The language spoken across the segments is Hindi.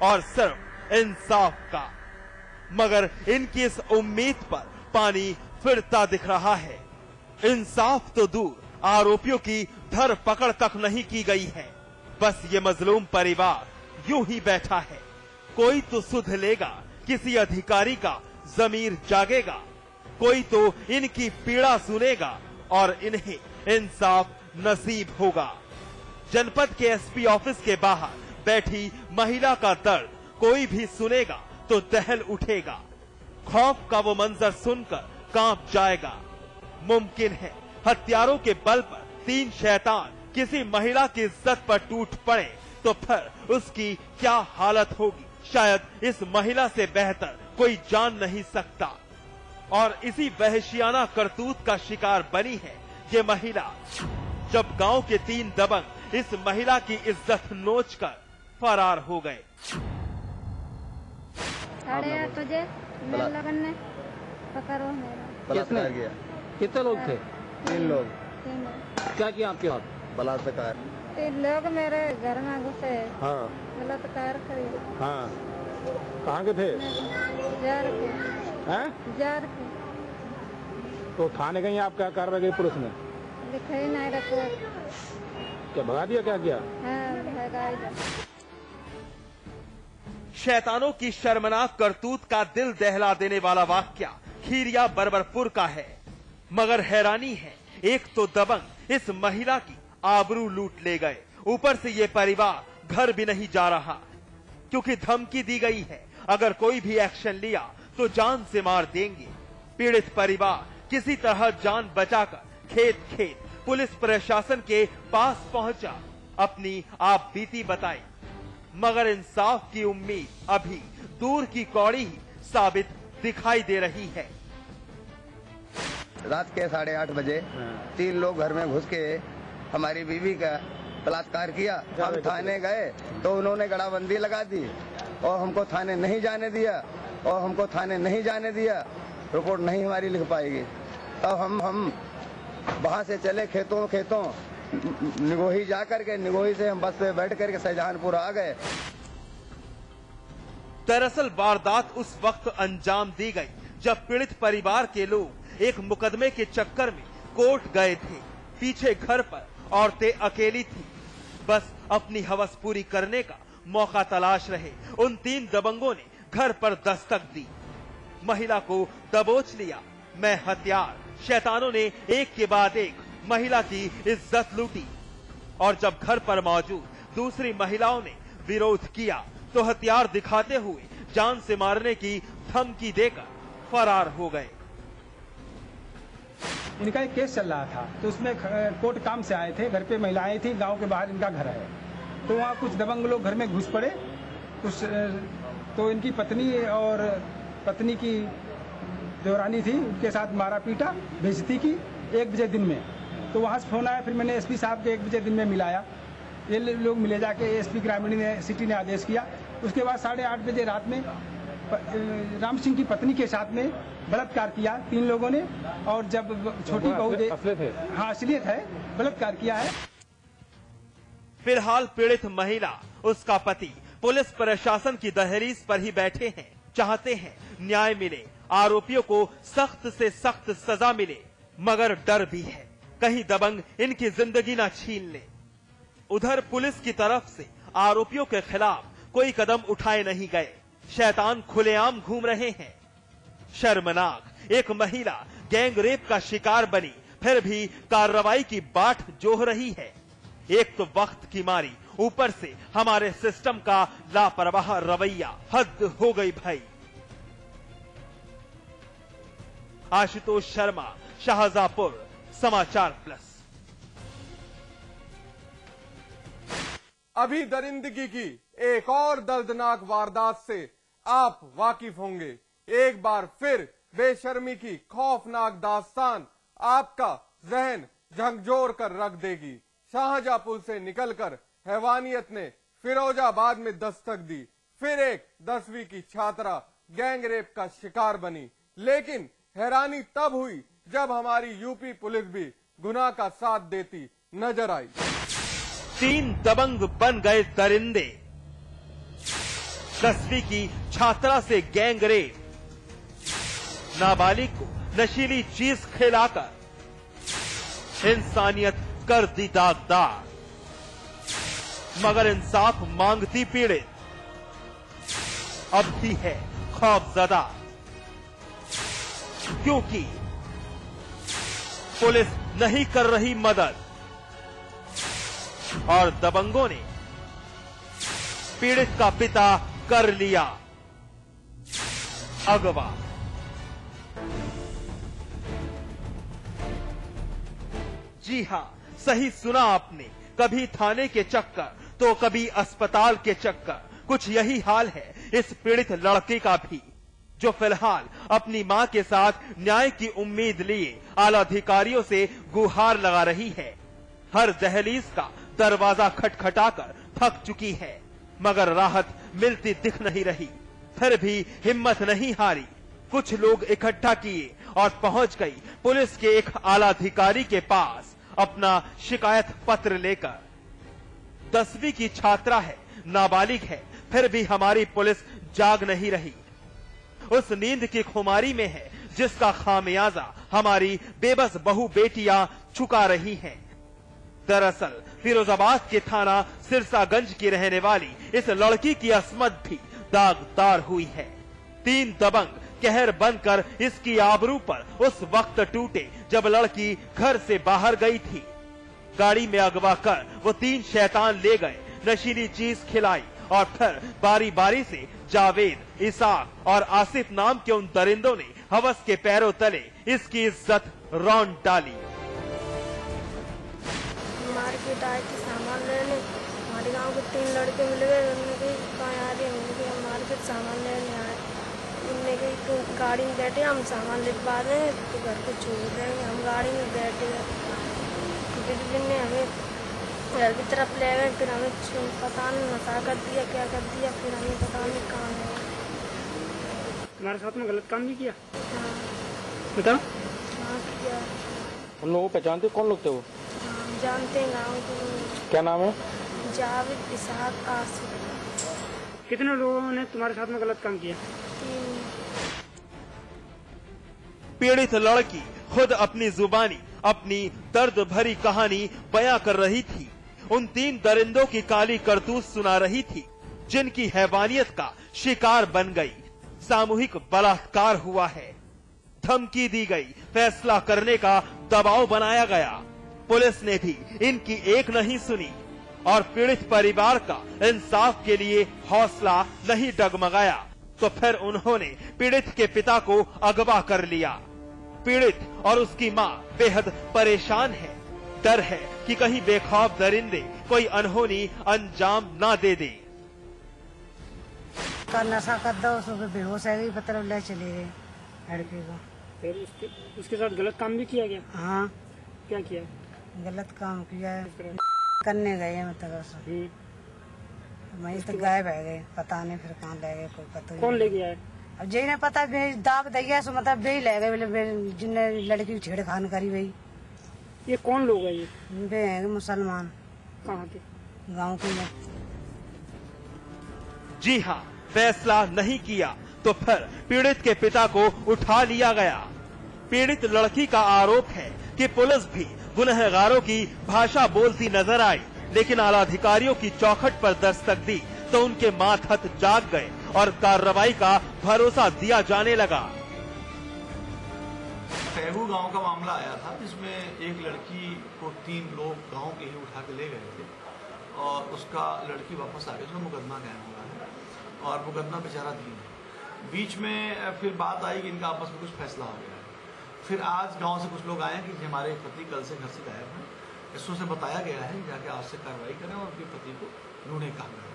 और सिर्फ इंसाफ का। मगर इनकी इस उम्मीद पर पानी फिरता दिख रहा है। इंसाफ तो दूर, आरोपियों की धर पकड़ तक नहीं की गई है। बस ये मजलूम परिवार यूं ही बैठा है। कोई तो सुध लेगा, किसी अधिकारी का जमीर जागेगा, कोई तो इनकी पीड़ा सुनेगा और इन्हें इंसाफ नसीब होगा। जनपद के एसपी ऑफिस के बाहर बैठी महिला का दर्द कोई भी सुनेगा तो दहल उठेगा। खौफ का वो मंजर सुनकर कांप जाएगा। मुमकिन है हथियारों के बल पर 3 शैतान किसी महिला की इज्जत पर टूट पड़े तो फिर उसकी क्या हालत होगी, शायद इस महिला से बेहतर कोई जान नहीं सकता। और इसी वहशियाना करतूत का शिकार बनी है ये महिला, जब गांव के 3 दबंग इस महिला की इज्जत नोचकर फरार हो गए। 8:30 बजे लगन ने पकड़ो मेरा। बलात्कार किया। कितने लोग थे? 3 लोग। क्या किया आपके हाथ? बलात्कार। 3 लोग मेरे घर में घुसे। हाँ। बलात्कार करे। हाँ। कहाँ के थे? जार के। हैं? जार के। तो थाने गई आप, क्या कार्रवाई की पुलिस ने? दिखाई नहीं रिपोर्ट। क्या भगा दिया, क्या किया? हाँ, भगा दिया। शैतानों की शर्मनाक करतूत का दिल दहला देने वाला वाकया खीरिया बरबरपुर का है। मगर हैरानी है, एक तो दबंग इस महिला की आबरू लूट ले गए, ऊपर से ये परिवार घर भी नहीं जा रहा क्योंकि धमकी दी गई है अगर कोई भी एक्शन लिया तो जान से मार देंगे। पीड़ित परिवार किसी तरह जान बचाकर खेत खेत पुलिस प्रशासन के पास पहुंचा, अपनी आप बीती बताई। मगर इंसाफ की उम्मीद अभी दूर की कौड़ी ही साबित दिखाई दे रही है। रात के 8:30 बजे 3 लोग घर में घुस के हमारी बीवी का बलात्कार किया। हम थाने गए तो उन्होंने गड़ाबंदी लगा दी और हमको थाने नहीं जाने दिया। रिपोर्ट नहीं हमारी लिख पाएगी। तब हम वहां से चले खेतों निगोही जा करके, निगोही से हम बस पे बैठ करके शाहजहानपुर आ गए। दरअसल वारदात उस वक्त अंजाम दी गई जब पीड़ित परिवार के लोग एक मुकदमे के चक्कर में कोर्ट गए थे। पीछे घर पर औरतें अकेली थी, बस अपनी हवस पूरी करने का मौका तलाश रहे उन 3 दबंगों ने घर पर दस्तक दी। महिला को दबोच लिया। मैं हथियार शैतानों ने एक के बाद एक महिला की इज्जत लूटी और जब घर पर मौजूद दूसरी महिलाओं ने विरोध किया तो हथियार दिखाते हुए जान से मारने की धमकी देकर फरार हो गए। इनका एक केस चल रहा था तो उसमें कोर्ट काम से आए थे, घर पे महिलाएं थी, गांव के बाहर इनका घर है। तो वहाँ कुछ दबंग लोग घर में घुस पड़े। तो इनकी पत्नी और पत्नी की देवरानी थी, उनके साथ मारा पीटा, बेइज्जती की 1 बजे दिन में। तो वहाँ से फोन आया, फिर मैंने एसपी साहब के 1 बजे दिन में मिलाया। ये लोग मिले जाके एसपी ग्रामीण ने सिटी ने आदेश किया। उसके बाद 8:30 बजे रात में राम सिंह की पत्नी के साथ में बलात्कार किया 3 लोगों ने। और जब छोटी बहू हाँ असलियत है, बलात्कार किया है। फिलहाल पीड़ित महिला, उसका पति पुलिस प्रशासन की दहलीज पर ही बैठे हैं, चाहते हैं न्याय मिले, आरोपियों को सख्त से सख्त सजा मिले। मगर डर भी है कहीं दबंग इनकी जिंदगी ना छीन ले। उधर पुलिस की तरफ से आरोपियों के खिलाफ कोई कदम उठाए नहीं गए। शैतान खुलेआम घूम रहे हैं। शर्मनाक, एक महिला गैंग रेप का शिकार बनी, फिर भी कार्रवाई की बाट जोह रही है। एक तो वक्त की मारी, ऊपर से हमारे सिस्टम का लापरवाह रवैया, हद हो गई भाई। आशुतोष शर्मा, शाहजहांपुर, समाचार प्लस। अभी दरिंदगी की एक और दर्दनाक वारदात से आप वाकिफ होंगे। एक बार फिर बेशर्मी की खौफनाक दास्तान आपका जहन झकझोर कर रख देगी। शाहजहांपुर से निकलकर हैवानियत ने फिरोजाबाद में दस्तक दी। फिर एक 10वीं की छात्रा गैंग रेप का शिकार बनी। लेकिन हैरानी तब हुई जब हमारी यूपी पुलिस भी गुनाह का साथ देती नजर आई। 3 दबंग बन गए दरिंदे। 10वीं की छात्रा से गैंग रेप, नाबालिग को नशीली चीज खिलाकर इंसानियत कर दी दागदार, मगर इंसाफ मांगती पीड़ित अब भी है खौफजदा, क्योंकि पुलिस नहीं कर रही मदद और दबंगों ने पीड़ित का पिता कर लिया अगवा। जी हां, सही सुना आपने, कभी थाने के चक्कर तो कभी अस्पताल के चक्कर। कुछ यही हाल है इस पीड़ित लड़के का भी, जो फिलहाल अपनी मां के साथ न्याय की उम्मीद लिए आला अधिकारियों से गुहार लगा रही है। हर दहलीज का दरवाजा खटखटाकर थक चुकी है, मगर राहत मिलती दिख नहीं रही। फिर भी हिम्मत नहीं हारी, कुछ लोग इकट्ठा किए और पहुंच गई पुलिस के एक आला अधिकारी के पास अपना शिकायत पत्र लेकर। 10वीं की छात्रा है, नाबालिग है, फिर भी हमारी पुलिस जाग नहीं रही। उस नींद की खुमारी में है जिसका खामियाजा हमारी बेबस बहू बेटियां चुका रही हैं। दरअसल फिरोजाबाद के थाना सिरसागंज की रहने वाली इस लड़की की अस्मत भी दागदार हुई है। 3 दबंग कहर बनकर इसकी आबरू पर उस वक्त टूटे जब लड़की घर से बाहर गई थी। गाड़ी में अगवा कर वो 3 शैतान ले गए, नशीली चीज खिलाई और फिर बारी बारी से जावेद, इसाक और आसिफ नाम के उन दरिंदों ने हवस के पैरों तले इसकी इज्जत रौंद डाली। मार्केट आए थे सामान लेने, हमारे गांव के 3 लड़के मिल गए। उन्होंने कही कहाँ आ रहे हैं, हम मार्केट सामान लेने आए। उनने कही तो गाड़ी में बैठे, हम सामान लिखवा दें तो घर को छोड़ देंगे। हम गाड़ी में बैठे, फिर ने हमें घर की तरफ ले गए। फिर हमें पता नहीं नशा कर दिया, क्या कर दिया, फिर हमें पता नहीं कहाँ है। तुम्हारे साथ में गलत काम भी किया? हाँ बताओ। हाँ किया। उन लोगों को पहचानते कौन लोग थे वो? हाँ जानते हैं गाँव को। क्या नाम है? जावेद, इसाक, आसिफ। कितने लोगों ने तुम्हारे साथ में गलत काम किया? 3। पीड़ित लड़की खुद अपनी जुबानी अपनी दर्द भरी कहानी बयां कर रही थी। उन 3 दरिंदों की काली करतूत सुना रही थी, जिनकी हैवानियत का शिकार बन गई। सामूहिक बलात्कार हुआ है, धमकी दी गई, फैसला करने का दबाव बनाया गया। पुलिस ने भी इनकी एक नहीं सुनी और पीड़ित परिवार का इंसाफ के लिए हौसला नहीं डगमगाया, तो फिर उन्होंने पीड़ित के पिता को अगवा कर लिया। पीड़ित और उसकी मां बेहद परेशान है। डर है कि कहीं बेखौफ दरिंदे कोई अनहोनी अंजाम ना दे दे। का नशा कर दो, सुबह बेहोश है गई, पता ले चले गए लड़के को। फिर उसके साथ गलत काम भी किया गया? हाँ क्या किया? गलत काम किया है, करने गए मतलब वहीं तो गायब है गए, पता नहीं फिर कहाँ ले गए, कोई पता नहीं। कौन ले गया है? अब जी ने पता दाग दिया सो मतलब बे ले गए, जिनने लड़की की छेड़खानी करी वही। ये कौन लोग है? ये बे है मुसलमान। कहाँ के? गाँव के। जी हाँ, फैसला नहीं किया तो फिर पीड़ित के पिता को उठा लिया गया। पीड़ित लड़की का आरोप है कि पुलिस भी गुनहगारों की भाषा बोलती नजर आई, लेकिन आला अधिकारियों की चौखट पर दस्तक दी तो उनके माथहत जाग गए और कार्रवाई का भरोसा दिया जाने लगा। फैगू गांव का मामला आया था, जिसमें एक लड़की को 3 लोग गांव के ही उठा के ले गए थे और उसका लड़की वापस आ गई, उसका मुकदमा कायम हुआ है और मुकदमा बेचारा दीन है। बीच में फिर बात आई कि इनका आपस में कुछ फैसला हो गया है। फिर आज गांव से कुछ लोग आए कि हमारे पति कल से घर से गायब हैं, एसओ से बताया गया है जाके आज से कार्रवाई करें और उनके पति को ढूंढने का काम करें।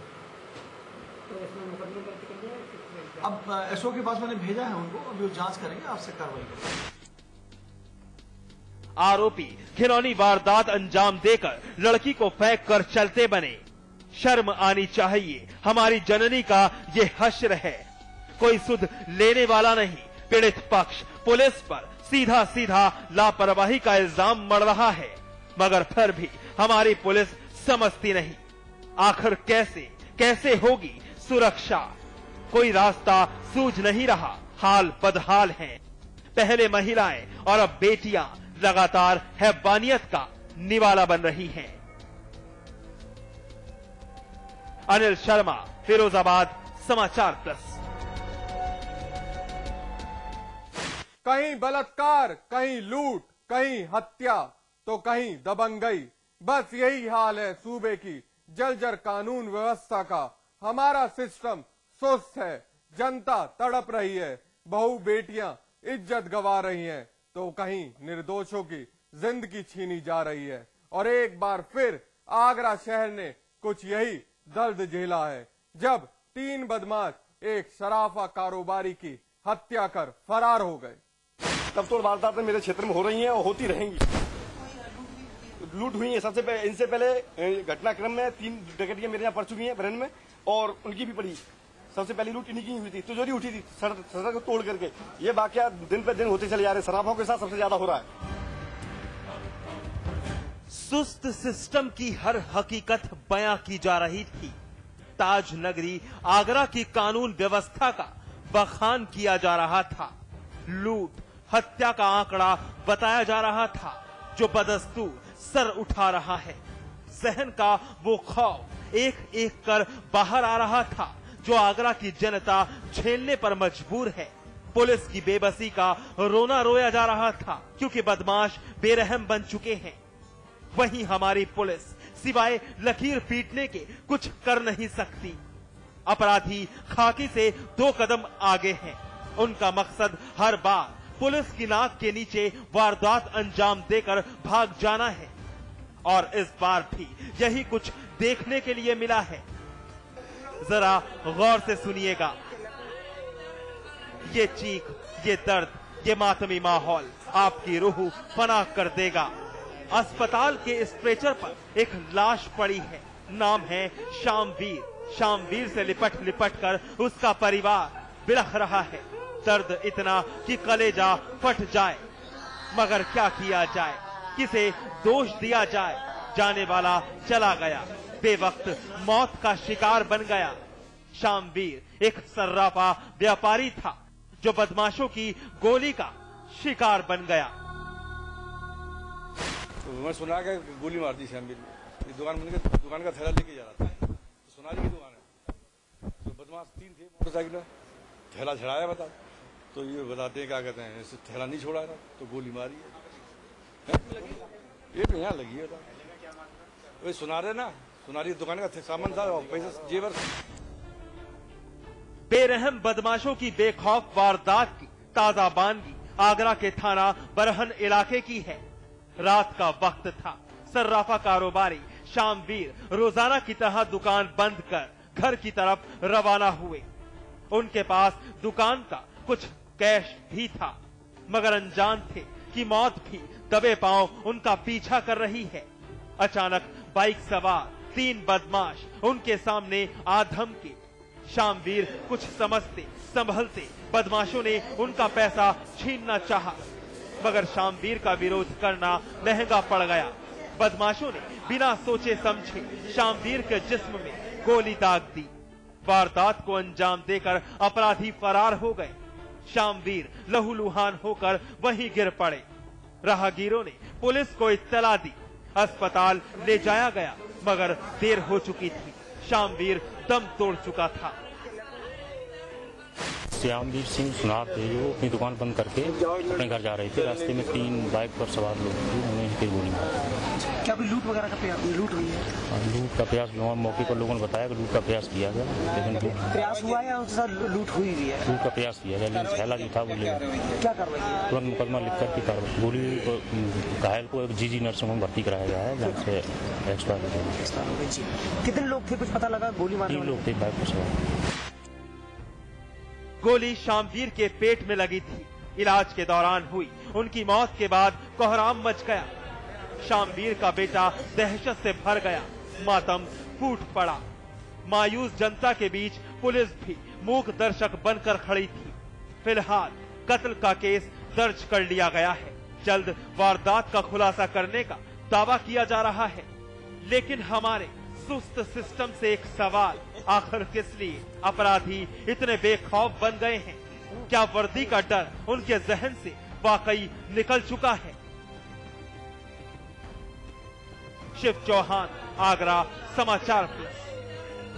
अब एसओ के पास मैंने भेजा है उनको, अभी वो जांच करेंगे, आपसे कार्रवाई करेंगे। आरोपी घिनौनी वारदात अंजाम देकर लड़की को फेंक कर चलते बने। शर्म आनी चाहिए, हमारी जननी का ये हश्र है। कोई सुध लेने वाला नहीं। पीड़ित पक्ष पुलिस पर सीधा सीधा लापरवाही का इल्जाम मढ़ रहा है, मगर फिर भी हमारी पुलिस समझती नहीं। आखिर कैसे होगी सुरक्षा? कोई रास्ता सूझ नहीं रहा, हाल बदहाल है। पहले महिलाएं और अब बेटियां लगातार हैवानियत का निवाला बन रही हैं। अनिल शर्मा, फिरोजाबाद, समाचार प्लस। कहीं बलात्कार, कहीं लूट, कहीं हत्या तो कहीं दबंगई, बस यही हाल है सूबे की जर्जर कानून व्यवस्था का। हमारा सिस्टम सुस्त है, जनता तड़प रही है, बहू बेटियां इज्जत गंवा रही हैं, तो कहीं निर्दोषों की जिंदगी छीनी जा रही है। और एक बार फिर आगरा शहर ने कुछ यही दर्द झेला है, जब 3 बदमाश एक सराफा कारोबारी की हत्या कर फरार हो गए। तब तो वारदातें मेरे क्षेत्र में हो रही हैं और होती रहेंगी। लूट हुई है, सबसे पहले इनसे पहले घटनाक्रम में 3 डकैतियां मेरे यहाँ पड़ चुकी हैं बरन में, और उनकी भी पड़ी। सबसे पहली लूट इन्हीं की हुई थी, तिजोरी उठी थी सड़क को तोड़ करके। ये वाकया दिन पे दिन होते चले जा रहे हैं, शराफों के साथ सबसे ज्यादा हो रहा है। सुस्त सिस्टम की हर हकीकत बयां की जा रही थी। ताज नगरी आगरा की कानून व्यवस्था का बखान किया जा रहा था। लूट हत्या का आंकड़ा बताया जा रहा था, जो बदस्तूर सर उठा रहा है। जहन का वो खौफ एक एक कर बाहर आ रहा था, जो आगरा की जनता झेलने पर मजबूर है। पुलिस की बेबसी का रोना रोया जा रहा था, क्योंकि बदमाश बेरहम बन चुके हैं। वहीं हमारी पुलिस सिवाय लकीर पीटने के कुछ कर नहीं सकती। अपराधी खाकी से 2 कदम आगे हैं। उनका मकसद हर बार पुलिस की नाक के नीचे वारदात अंजाम देकर भाग जाना है, और इस बार भी यही कुछ देखने के लिए मिला है। जरा गौर से सुनिएगा। ये चीख, ये दर्द, ये मातमी माहौल आपकी रूह फना कर देगा। अस्पताल के स्ट्रेचर पर एक लाश पड़ी है। नाम है शामवीर। शामवीर से लिपट लिपट कर उसका परिवार बिलख रहा है। दर्द इतना कि कलेजा फट जाए, मगर क्या किया जाए, किसे दोष दिया जाए। जाने वाला चला गया, बेवक्त मौत का शिकार बन गया। शामवीर एक सर्राफा व्यापारी था, जो बदमाशों की गोली का शिकार बन गया। तो मैं सुना कि गोली मार दी शामवीर ने। दुकान का थैला लेके जा रहा था, तो सोनारी की दुकान है, तो बदमाश 3 थे मोटरसाइकिल, थैला छड़ाया बता, तो ये बताते हैं क्या कहते हैं, थैला नहीं छोड़ा था तो गोली मारी है। पेट यहाँ लगी है, वही सुना रहे ना, सुनारी दुकान का सामान था और पैसा जेवर। बेरहम बदमाशों की बेखौफ वारदात की ताजा बानगी आगरा के थाना बरहन इलाके की है। रात का वक्त था। सर्राफा कारोबारी शामवीर रोजाना की तरह दुकान बंद कर घर की तरफ रवाना हुए। उनके पास दुकान का कुछ कैश भी था, मगर अनजान थे कि मौत भी दबे पांव उनका पीछा कर रही है। अचानक बाइक सवार 3 बदमाश उनके सामने आ धमके। शामवीर कुछ समझते संभलते बदमाशों ने उनका पैसा छीनना चाहा, मगर शामवीर का विरोध करना महंगा पड़ गया। बदमाशों ने बिना सोचे समझे शामवीर के जिस्म में गोली दाग दी। वारदात को अंजाम देकर अपराधी फरार हो गए। शामवीर लहूलुहान होकर वहीं गिर पड़े। राहगीरों ने पुलिस को इत्तला दी। अस्पताल ले जाया गया, मगर देर हो चुकी थी। शामवीर दम तोड़ चुका था। श्यामवीर सिंह सुनार थे, जो अपनी दुकान बंद करके अपने घर जा रहे थे। रास्ते में 3 बाइक पर सवार लोग थे, उन्हें फिर गोली मारी। क्या लूट वगैरह का लूट हुई है? लूट का प्रयास मौके पर लोगों ने बताया कि लूट का प्रयास किया गया, लेकिन प्रयास हुआ या उसके साथ लूट हुई भी है? लूट का प्रयास किया गया, लेकिन थैला जो था वो ले गया। क्या कार्रवाई? तुरंत मुकदमा लिख कर की कार्रवाई। गोली घायल को एक जीजी नर्सिंग होम भर्ती कराया गया है, जहाँ से एक्सपायर हो गया। कितने लोग थे, कुछ पता लगा? गोली मारने 3 लोग थे बाइक पर सवार। गोली शामवीर के पेट में लगी थी। इलाज के दौरान हुई उनकी मौत के बाद कोहराम मच गया। शामवीर का बेटा दहशत से भर गया। मातम फूट पड़ा। मायूस जनता के बीच पुलिस भी मूक दर्शक बनकर खड़ी थी। फिलहाल कत्ल का केस दर्ज कर लिया गया है। जल्द वारदात का खुलासा करने का दावा किया जा रहा है, लेकिन हमारे सुस्त सिस्टम से एक सवाल, आखिर किस लिए अपराधी इतने बेखौफ बन गए हैं? क्या वर्दी का डर उनके जहन से वाकई निकल चुका है? शिव चौहान, आगरा, समाचार प्लस।